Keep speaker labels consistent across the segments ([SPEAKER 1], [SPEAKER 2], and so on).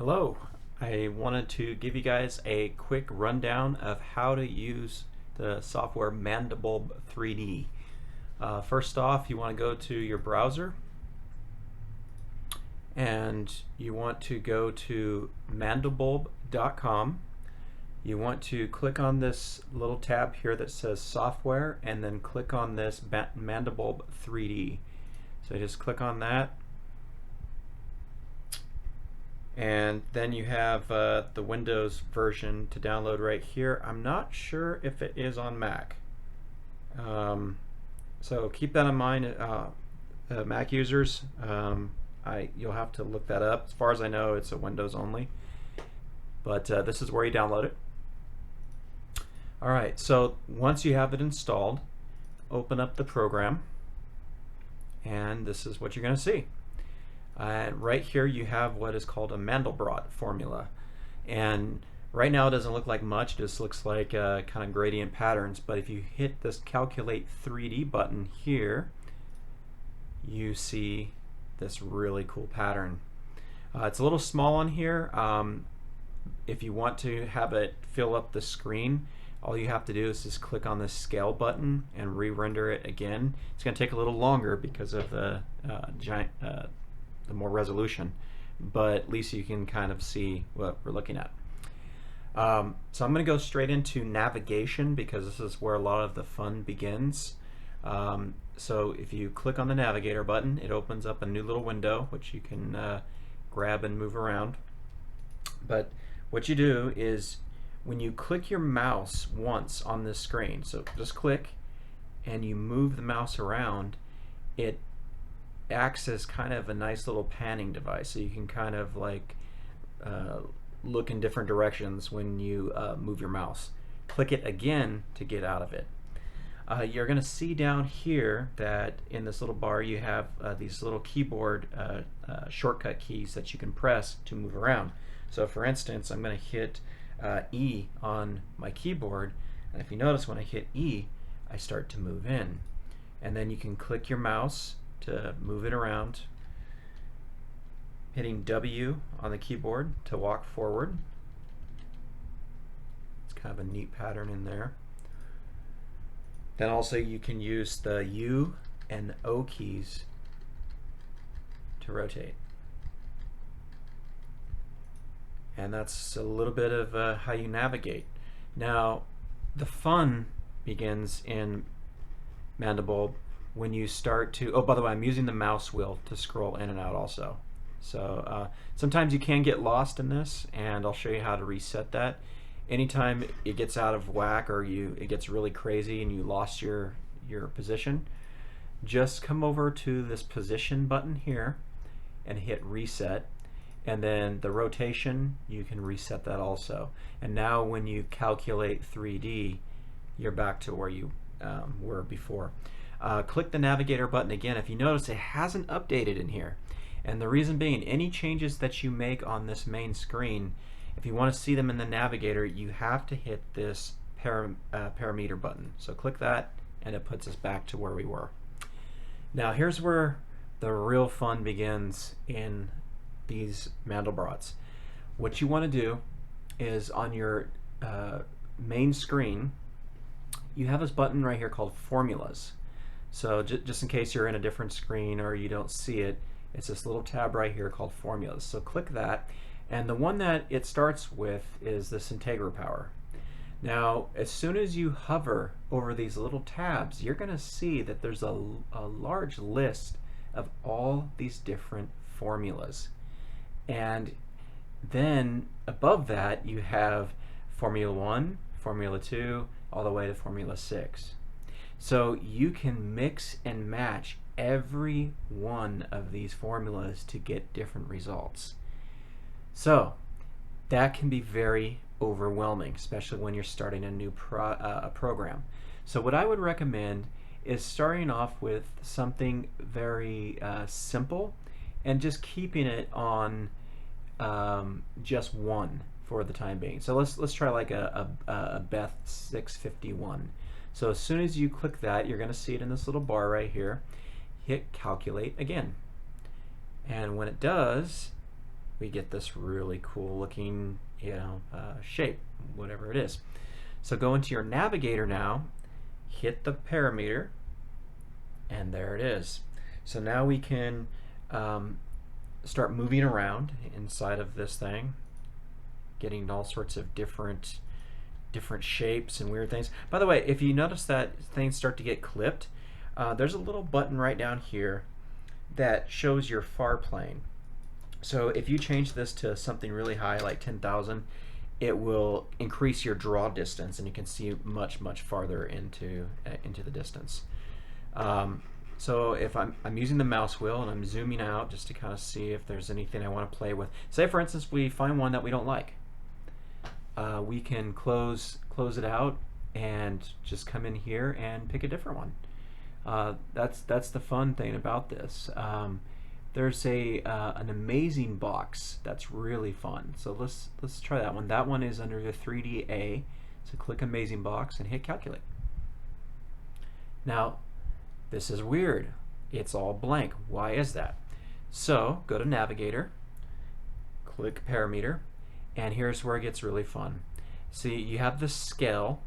[SPEAKER 1] Hello, I wanted to give you guys a quick rundown of how to use the software Mandelbulb3D. First off, you want to go to your browser and you want to go to mandelbulb.com. You want to click on this little tab here that says software and then click on this Mandelbulb3D. So just click on that. And then you have the Windows version to download right here. I'm not sure if it is on Mac. So keep that in mind, Mac users. You'll have to look that up. As far as I know, it's a Windows only. But this is where you download it. Alright, so once you have it installed, open up the program. And this is what you're going to see. Right here you have what is called a Mandelbrot formula, and right now it doesn't look like much, it just looks like kind of gradient patterns, but if you hit this calculate 3D button here, you see this really cool pattern. It's a little small on here. If you want to have it fill up the screen, all you have to do is just click on this scale button and re-render it again. It's going to take a little longer because of the more resolution, but at least you can kind of see what we're looking at. So I'm going to go straight into navigation because this is where a lot of the fun begins. So if you click on the navigator button, it opens up a new little window which you can grab and move around. But what you do is when you click your mouse once on this screen, so just click and you move the mouse around, it acts as kind of a nice little panning device, so you can kind of like look in different directions when you move your mouse. Click it again to get out of it. You're going to see down here that in this little bar you have these little keyboard shortcut keys that you can press to move around. So for instance, I'm going to hit E on my keyboard, and if you notice when I hit E, I start to move in. And then you can click your mouse to move it around, hitting W on the keyboard to walk forward. It's kind of a neat pattern in there. Then also you can use the U and O keys to rotate. And that's a little bit of how you navigate. Now the fun begins in Mandelbulb when you start to, oh by the way, I'm using the mouse wheel to scroll in and out also. So sometimes you can get lost in this, and I'll show you how to reset that. Anytime it gets out of whack or it gets really crazy and you lost your position, just come over to this position button here and hit reset, and then the rotation, you can reset that also. And now when you calculate 3D, you're back to where you were before. Click the navigator button again. If you notice, it hasn't updated in here, and the reason being, any changes that you make on this main screen, if you want to see them in the navigator, you have to hit this parameter button. So click that and it puts us back to where we were. Now here's where the real fun begins in these Mandelbrots. What you want to do is on your main screen, you have this button right here called formulas. So just in case you're in a different screen or you don't see it, it's this little tab right here called formulas. So click that, and the one that it starts with is this Integra Power. Now as soon as you hover over these little tabs, you're going to see that there's a large list of all these different formulas, and then above that you have Formula 1, Formula 2, all the way to Formula 6. So you can mix and match every one of these formulas to get different results. So that can be very overwhelming, especially when you're starting a new program. So what I would recommend is starting off with something very simple and just keeping it on just one for the time being. So let's try like a Beth 651. So as soon as you click that, you're going to see it in this little bar right here. Hit calculate again, and when it does, we get this really cool looking, shape, whatever it is. So go into your navigator now, hit the parameter, and there it is. So now we can start moving around inside of this thing, getting all sorts of different shapes and weird things. By the way, if you notice that things start to get clipped, there's a little button right down here that shows your far plane. So if you change this to something really high, like 10,000, it will increase your draw distance, and you can see much farther into the distance. So if I'm using the mouse wheel and I'm zooming out just to kind of see if there's anything I want to play with. Say for instance we find one that we don't like. We can close it out and just come in here and pick a different one. That's the fun thing about this. There's an amazing box that's really fun. So let's try that one. That one is under the 3D. So click Amazing Box and hit Calculate. Now this is weird. It's all blank. Why is that? So go to Navigator, click Parameter, and here's where it gets really fun. See, you have the scale,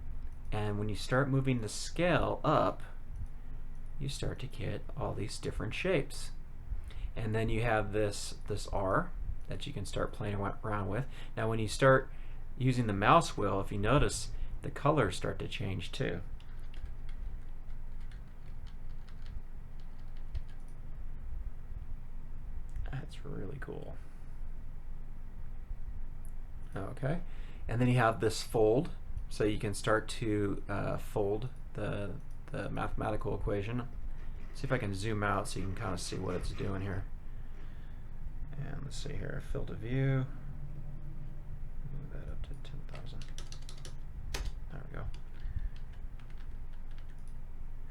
[SPEAKER 1] and when you start moving the scale up, you start to get all these different shapes. And then you have this R that you can start playing around with. Now when you start using the mouse wheel, if you notice, the colors start to change too. That's really cool. Okay, and then you have this fold, so you can start to fold the mathematical equation. See if I can zoom out so you can kind of see what it's doing here. And let's see here, field of view. Move that up to 10,000. There we go.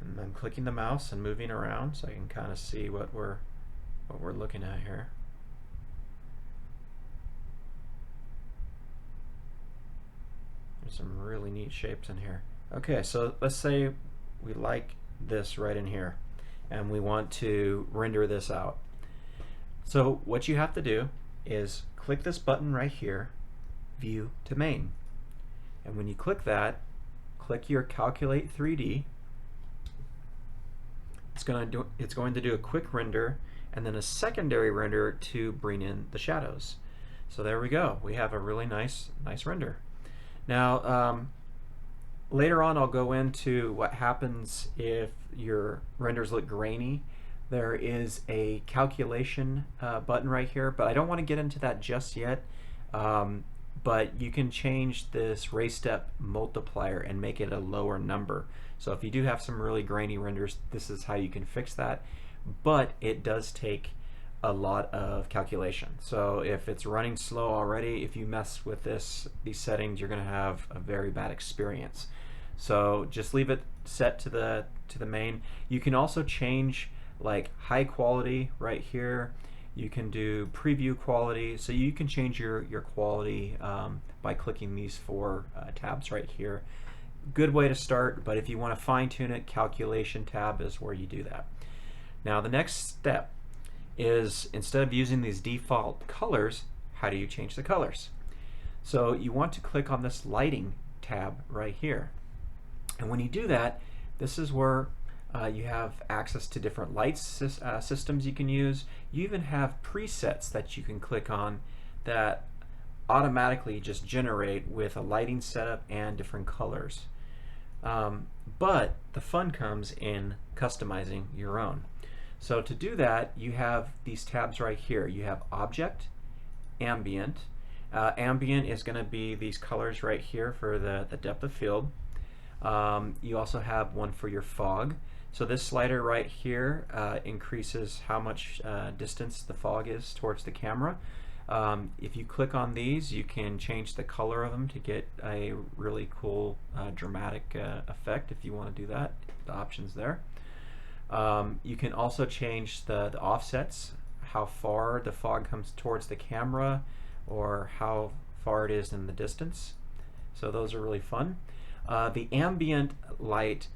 [SPEAKER 1] And I'm clicking the mouse and moving around so I can kind of see what we're looking at here. There's some really neat shapes in here. Okay, so let's say we like this right in here and we want to render this out. So what you have to do is click this button right here, View to Main. And when you click that, click your Calculate 3D. It's going to do a quick render and then a secondary render to bring in the shadows. So there we go. We have a really nice render. Now later on I'll go into what happens if your renders look grainy. There is a calculation button right here, but I don't want to get into that just yet. But you can change this ray step multiplier and make it a lower number. So if you do have some really grainy renders, this is how you can fix that. But it does take a lot of calculation. So if it's running slow already, if you mess with these settings, you're going to have a very bad experience. So just leave it set to the main. You can also change like high quality right here. You can do preview quality, so you can change your quality by clicking these four tabs right here. Good way to start, but if you want to fine-tune it, calculation tab is where you do that. Now the next step is, instead of using these default colors, how do you change the colors? So you want to click on this lighting tab right here, and when you do that, this is where you have access to different light systems you can use. You even have presets that you can click on that automatically just generate with a lighting setup and different colors. But the fun comes in customizing your own. So to do that, you have these tabs right here. You have Object, Ambient. Ambient is going to be these colors right here for the depth of field. You also have one for your fog. So this slider right here increases how much distance the fog is towards the camera. If you click on these, you can change the color of them to get a really cool dramatic effect if you want to do that. The option's there. You can also change the offsets, how far the fog comes towards the camera or how far it is in the distance. So those are really fun. The ambient light,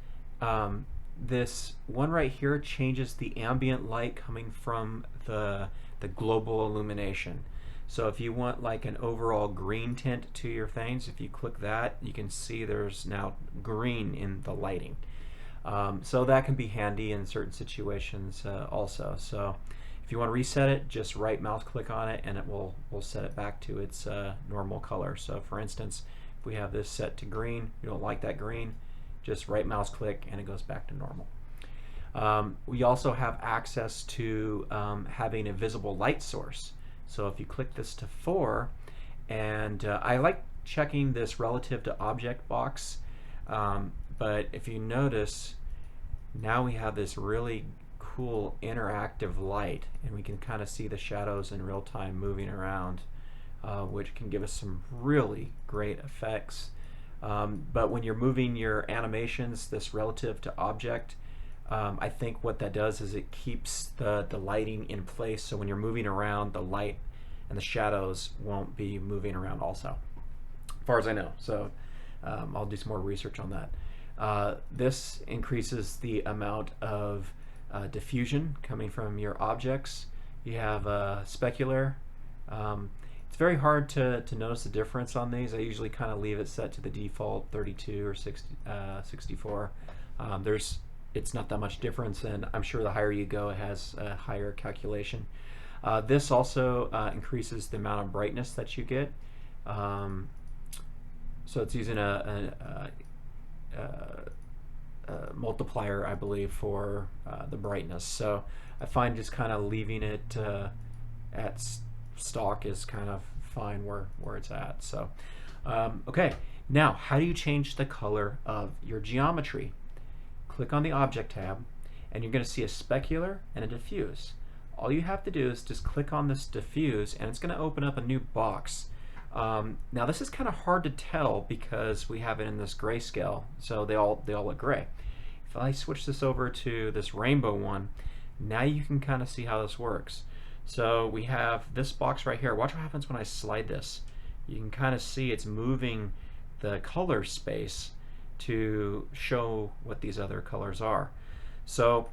[SPEAKER 1] this one right here changes the ambient light coming from the the global illumination. So if you want like an overall green tint to your things, if you click that, you can see there's now green in the lighting. So that can be handy in certain situations also. So if you want to reset it, just right mouse click on it and it will set it back to its normal color. So for instance, if we have this set to green, you don't like that green, just right mouse click and it goes back to normal. We also have access to having a visible light source. So if you click this to 4, and I like checking this relative to object box, but if you notice, now we have this really cool interactive light, and we can kind of see the shadows in real time moving around, which can give us some really great effects. But when you're moving your animations, this relative to object, I think what that does is it keeps the lighting in place, so when you're moving around, the light and the shadows won't be moving around also, as far as I know. So I'll do some more research on that. This increases the amount of diffusion coming from your objects. You have specular. It's very hard to notice the difference on these. I usually kind of leave it set to the default 32 or 64. It's not that much difference, and I'm sure the higher you go, it has a higher calculation. This also increases the amount of brightness that you get. So it's using a multiplier, I believe, for the brightness. So I find just kind of leaving it at stock is kind of fine where it's at. So okay, now how do you change the color of your geometry? Click on the Object tab, and you're going to see a specular and a diffuse. All you have to do is just click on this diffuse, and it's going to open up a new box. Now this is kind of hard to tell because we have it in this grayscale, so they all look gray. If I switch this over to this rainbow one, now you can kind of see how this works. So we have this box right here. Watch what happens when I slide this. You can kind of see it's moving the color space to show what these other colors are. So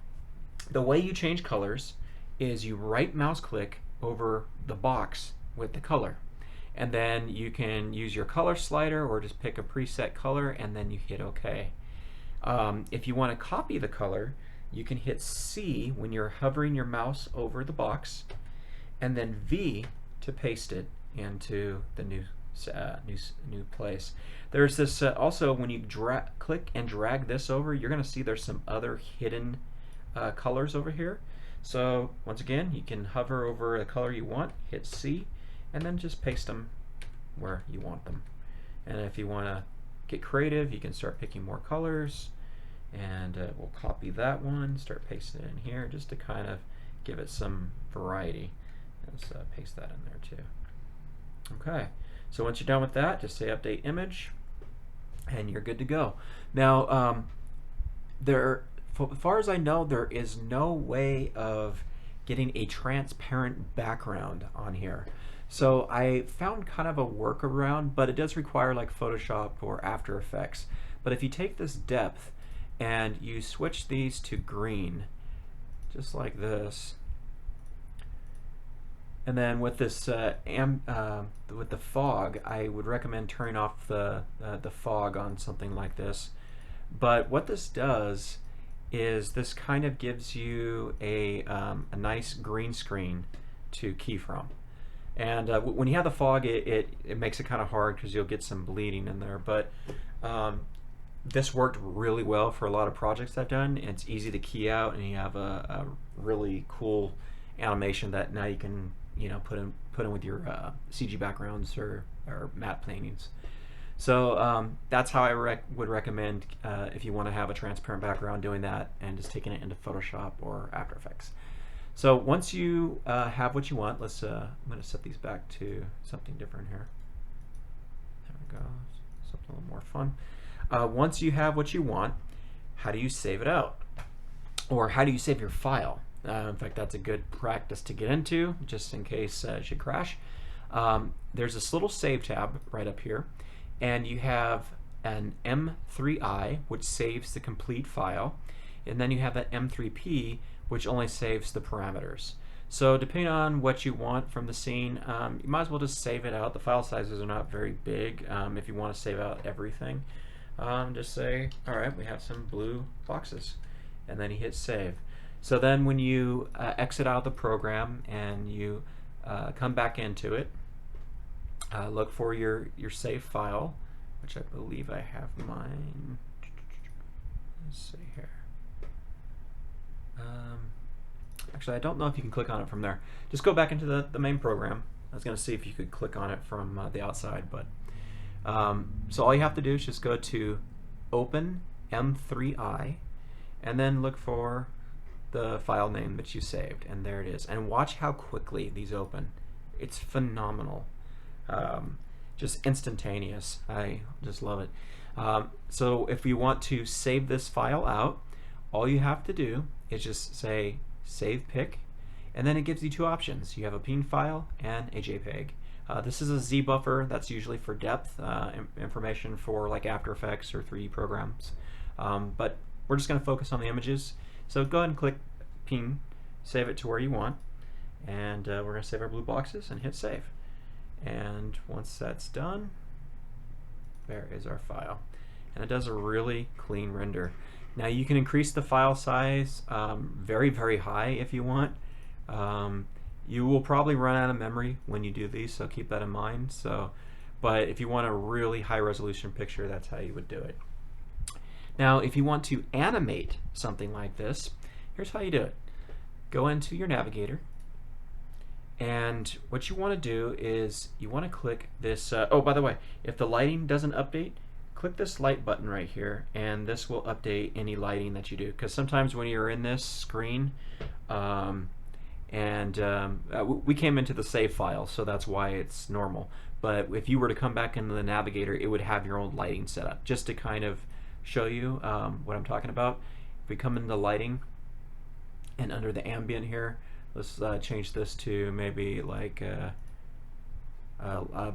[SPEAKER 1] the way you change colors is you right mouse click over the box with the color, and then you can use your color slider or just pick a preset color and then you hit OK. If you want to copy the color, you can hit C when you're hovering your mouse over the box, and then V to paste it into the new place. There's this also when you click and drag this over, you're going to see there's some other hidden colors over here. So once again, you can hover over the color you want, hit C, and then just paste them where you want them. And if you want to get creative, you can start picking more colors, and we'll copy that one, start pasting it in here just to kind of give it some variety. Let's paste that in there too. Okay, so once you're done with that, just say update image and you're good to go. Now as far as I know, there is no way of getting a transparent background on here. So I found kind of a workaround, but it does require like Photoshop or After Effects. But if you take this depth and you switch these to green, just like this, and then with this with the fog, I would recommend turning off the fog on something like this. But what this does is this kind of gives you a nice green screen to key from. And when you have the fog, it makes it kind of hard because you'll get some bleeding in there. But this worked really well for a lot of projects I've done. It's easy to key out, and you have a really cool animation that now you can put in with your CG backgrounds or matte paintings. So that's how I would recommend if you want to have a transparent background, doing that and just taking it into Photoshop or After Effects. So once you have what you want, I'm going to set these back to something different here. There we go, something a little more fun. Once you have what you want, how do you save it out? Or how do you save your file? In fact, that's a good practice to get into, just in case it should crash. There's this little Save tab right up here, and you have an M3I, which saves the complete file, and then you have an M3P, which only saves the parameters. So depending on what you want from the scene, you might as well just save it out. The file sizes are not very big. If you want to save out everything, just say, all right, we have some blue boxes, and then you hit save. So then when you exit out of the program and you come back into it, look for your save file, which I believe I have mine. Let's see here. Actually, I don't know if you can click on it from there. Just go back into the main program. I was going to see if you could click on it from the outside, but so all you have to do is just go to Open M3I, and then look for the file name that you saved, and there it is. And watch how quickly these open. It's phenomenal. Just instantaneous. I just love it. So if you want to save this file out, all you have to do is just say save pic, and then it gives you two options. You have a PNG file and a JPEG. This is a Z buffer. That's usually for depth information for like After Effects or 3D programs. But we're just going to focus on the images. So go ahead and click PNG, save it to where you want, and we're going to save our blue boxes and hit save. And once that's done, there is our file. And it does a really clean render. Now you can increase the file size very, very high if you want. You will probably run out of memory when you do these, so keep that in mind. But if you want a really high resolution picture, that's how you would do it. Now if you want to animate something like this, here's how you do it. Go into your navigator, and what you want to do is you want to click this, oh, by the way, if the lighting doesn't update, click this light button right here, and this will update any lighting that you do, because sometimes when you're in this screen, we came into the save file, so that's why it's normal, but if you were to come back into the navigator, it would have your own lighting set up, just to kind of show you what I'm talking about. If we come into lighting, and under the ambient here, let's change this to maybe like a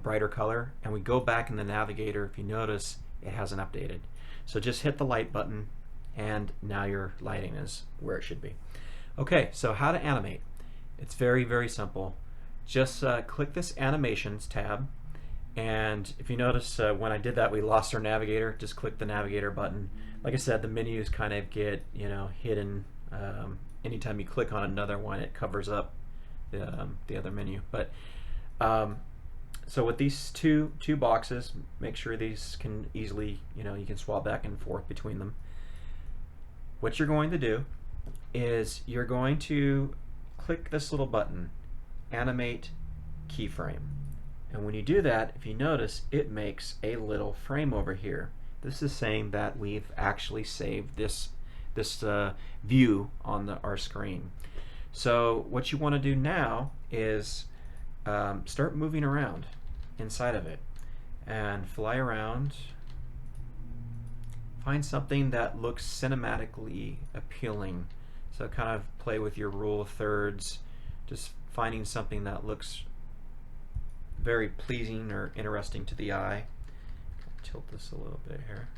[SPEAKER 1] brighter color, and we go back in the navigator. If you notice, it hasn't updated. So just hit the light button, and now your lighting is where it should be. Okay, so how to animate. It's very, very simple. Just click this Animations tab, and if you notice when I did that, we lost our navigator. Just click the navigator button. Like I said, the menus kind of get hidden. Anytime you click on another one, it covers up the other menu. But so with these two boxes, make sure these can easily, you can swap back and forth between them. What you're going to do is you're going to click this little button, Animate Keyframe. And when you do that, if you notice, it makes a little frame over here. This is saying that we've actually saved this view on our screen. So what you want to do now is start moving around inside of it and fly around. Find something that looks cinematically appealing. So kind of play with your rule of thirds, just finding something that looks very pleasing or interesting to the eye. Tilt this a little bit here.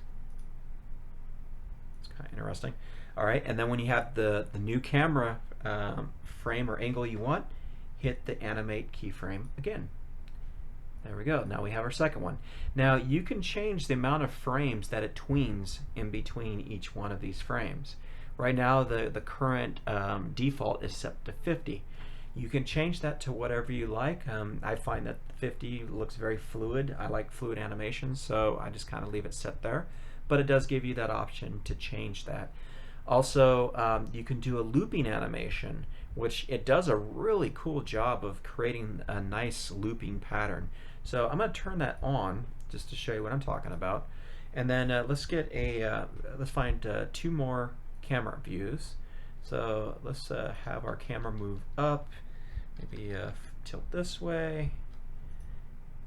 [SPEAKER 1] It's kind of interesting. All right, and then when you have the new camera frame or angle you want, hit the Animate Keyframe again. There we go. Now we have our second one. Now you can change the amount of frames that it tweens in between each one of these frames. Right now the current default is set to 50. You can change that to whatever you like. I find that 50 looks very fluid. I like fluid animations, so I just kind of leave it set there. But it does give you that option to change that. Also, you can do a looping animation, which it does a really cool job of creating a nice looping pattern. So I'm going to turn that on just to show you what I'm talking about. And then let's find two more camera views. So let's have our camera move up, maybe tilt this way,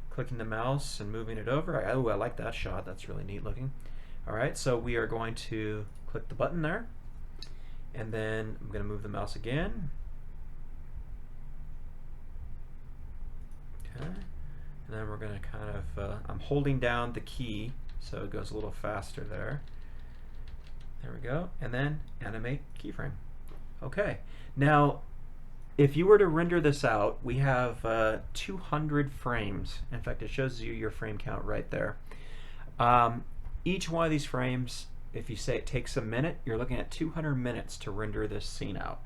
[SPEAKER 1] clicking the mouse and moving it over. Oh, I like that shot. That's really neat looking. All right, so we are going to click the button there, and then I'm going to move the mouse again. Okay, and then we're going to kind of, I'm holding down the key so it goes a little faster there. There we go, and then Animate Keyframe. Okay, now if you were to render this out, we have 200 frames. In fact, it shows you your frame count right there. Each one of these frames, if you say it takes a minute, you're looking at 200 minutes to render this scene out.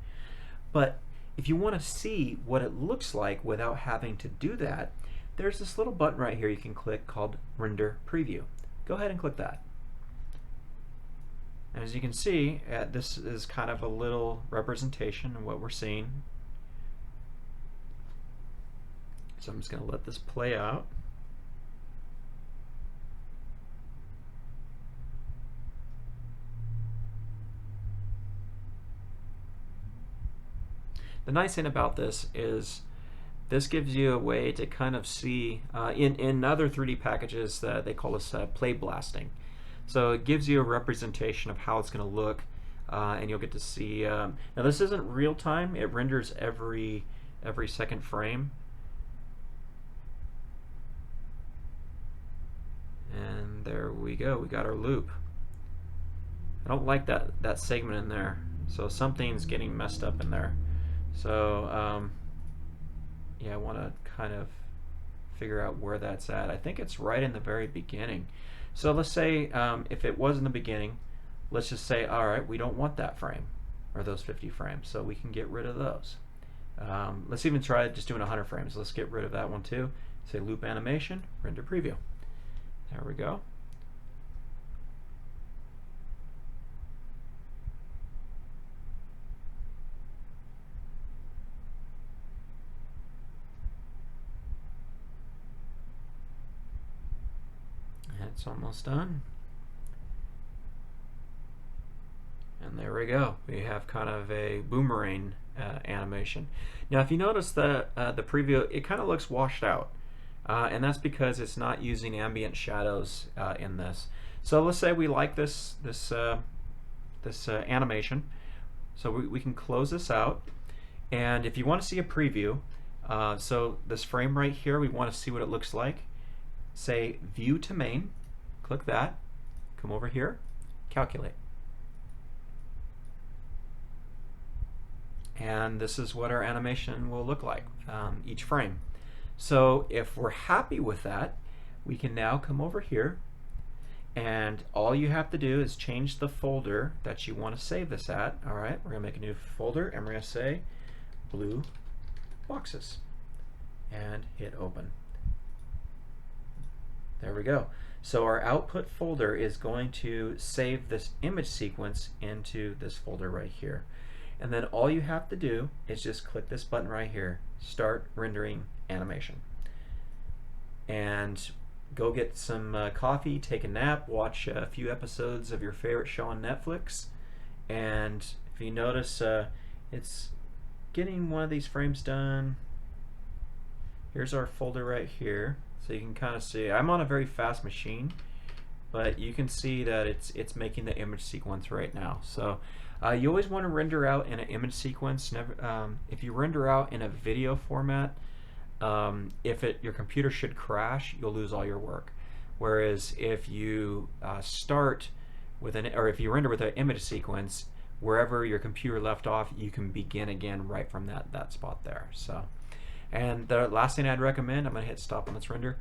[SPEAKER 1] But if you want to see what it looks like without having to do that, there's this little button right here you can click called Render Preview. Go ahead and click that. And as you can see, this is kind of a little representation of what we're seeing. So I'm just going to let this play out. The nice thing about this is this gives you a way to kind of see, in other 3D packages, they call this play blasting. So it gives you a representation of how it's going to look, and you'll get to see. Now this isn't real time; it renders every second frame. And there we go. We got our loop. I don't like that segment in there, so something's getting messed up in there. So yeah, I want to kind of figure out where that's at. I think it's right in the very beginning. So let's say if it was in the beginning, let's just say, all right, we don't want that frame or those 50 frames, so we can get rid of those. Let's even try just doing 100 frames. Let's get rid of that one too. Say loop animation, render preview. There we go. It's almost done. And there we go. We have kind of a boomerang animation. Now if you notice the preview, it kind of looks washed out. And that's because it's not using ambient shadows in this. So let's say we like this animation. So we can close this out. And if you want to see a preview, so this frame right here, we want to see what it looks like. Say View to Main. Click that. Come over here. Calculate. And this is what our animation will look like, each frame. So if we're happy with that, we can now come over here, and all you have to do is change the folder that you want to save this at. All right, we're going to make a new folder, and we're going to say blue boxes, and hit open. There we go. So our output folder is going to save this image sequence into this folder right here. And then all you have to do is just click this button right here, Start Rendering Animation. And go get some coffee, take a nap, watch a few episodes of your favorite show on Netflix. And if you notice, it's getting one of these frames done. Here's our folder right here. So you can kind of see, I'm on a very fast machine, but you can see that it's making the image sequence right now. So you always want to render out in an image sequence. Never, if you render out in a video format, your computer should crash, you'll lose all your work. Whereas if you start with if you render with an image sequence, wherever your computer left off, you can begin again right from that spot there. So. And the last thing I'd recommend, I'm going to hit stop on this render,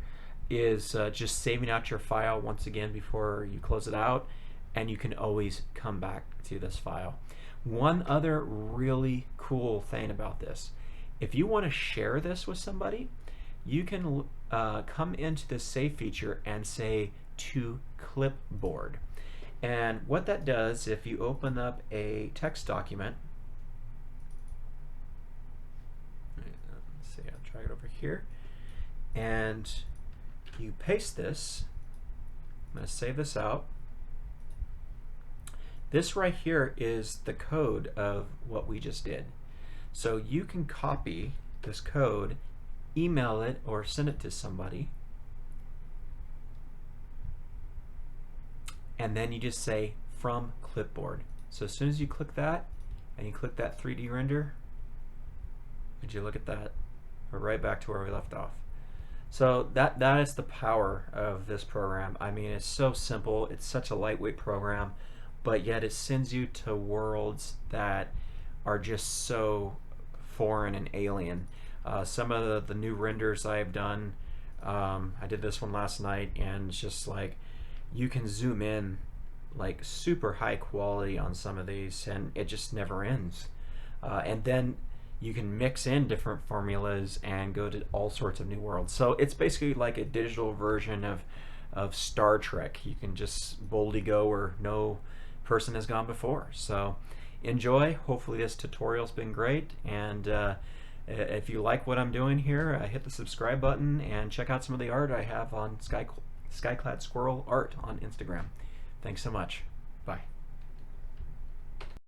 [SPEAKER 1] is just saving out your file once again before you close it out, and you can always come back to this file. One other really cool thing about this, if you want to share this with somebody, you can come into this save feature and say to clipboard. And what that does, if you open up a text document, I'll drag it over here, and you paste this. I'm going to save this out. This right here is the code of what we just did. So you can copy this code, email it, or send it to somebody, and then you just say from clipboard. So as soon as you click that, and you click that 3D render, would you look at that? We're right back to where we left off. So that is the power of this program. I mean, it's so simple. It's such a lightweight program, but yet it sends you to worlds that are just so foreign and alien. Some of the new renders I've done, I did this one last night, and it's just like you can zoom in like super high quality on some of these, and it just never ends. And then you can mix in different formulas and go to all sorts of new worlds. So it's basically like a digital version of Star Trek. You can just boldly go where no person has gone before. So enjoy. Hopefully this tutorial's been great, and if you like what I'm doing here, hit the subscribe button and check out some of the art I have on Skyclad Squirrel Art on Instagram. Thanks so much.